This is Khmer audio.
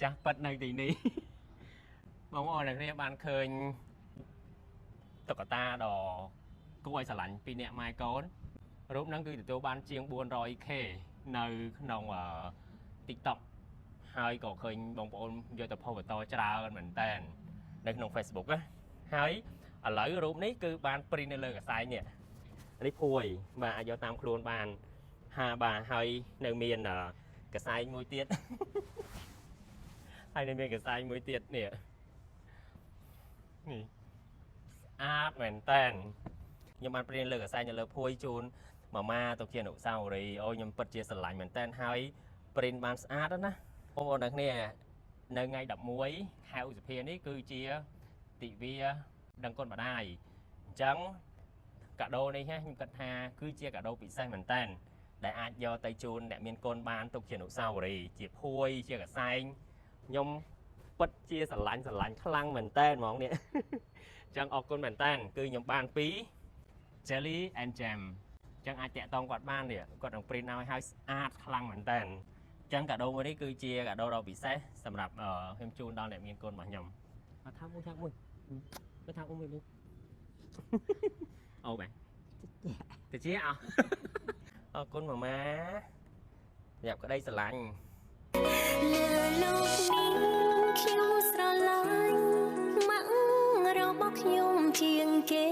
ចាស់ប៉ិតនៅទីនេះបងប្អូនអ្នកគ្នាបានឃើញតុក្កតាដ៏គួរឲ្យស្រឡាញ់ពីអ្នកម៉ែកូនរូបហ្នឹងគឺទទួលបានជាង 400k នៅក្នុង TikTok ហើយក៏ឃើញបងប្អូនយកទៅផុសបន្តច្រើនមែនតើនៅក្នុង Facebook ណាហើយឥឡូវរូបនេះគឺបាន print នៅលើកសែងនេះនេះភួយបាទអាចយកតាមខ្លួនបានបាទហើយនៅមានកសែងមួយទៀតហើយនៅមានកសែងមួយទៀតនេះស្អាតមែនតើខ្ញុំបានព្រៀនលើកសែងនៅលើភួយជូនម៉ាម៉ាទុកជាអនុស្សាវរីយ៍អូខ្ញុំពិតជាស្រឡាញ់មែនតើហើយព្រិនបានស្អាតណាបងប្អូនទាំងគ្នានៅថ្ងៃ11ខែឧសភានេះគឺជាទិវាដឹងគុណម្ដាយអញ្ចឹងកាដូនេះខ្ញុំគិតថាគឺជាកាដូពិសេសមែនតើដែលអាចយកទៅជូនអ្នកមានគុណបានទុកជាអនុស្សាវរីយ៍ជាភួយជាកសែងខ្ញុំពិតជាស្រឡាញ់ខ្លាំងមែនតើហ្មងនេះអញ្ចឹងអរគុណមែនតើគឺខ្ញុំបានពី Jelly and Jam អញ្ចឹងអាចតាក់ទងគាត់បាននេះគាត់នឹង print ឲ្យស្អាតខ្លាំងមែនតើអញ្ចឹងកាដូមួយនេះគឺជាកាដូដ៏ពិសេសសម្រាប់ខ្ញុំជូនដល់អ្នកមានគុណរបស់ខ្ញុំអត់ថាមួយថាមួយទៅថាមួយនេះអូបែតិចអអរគុណម៉ាម៉ាសម្រាប់ក្តីស្រឡាញ់លើលោកនេះខ្ញុំស្រឡាញ់ម៉ាក់របស់ខ្ញុំជាងគេ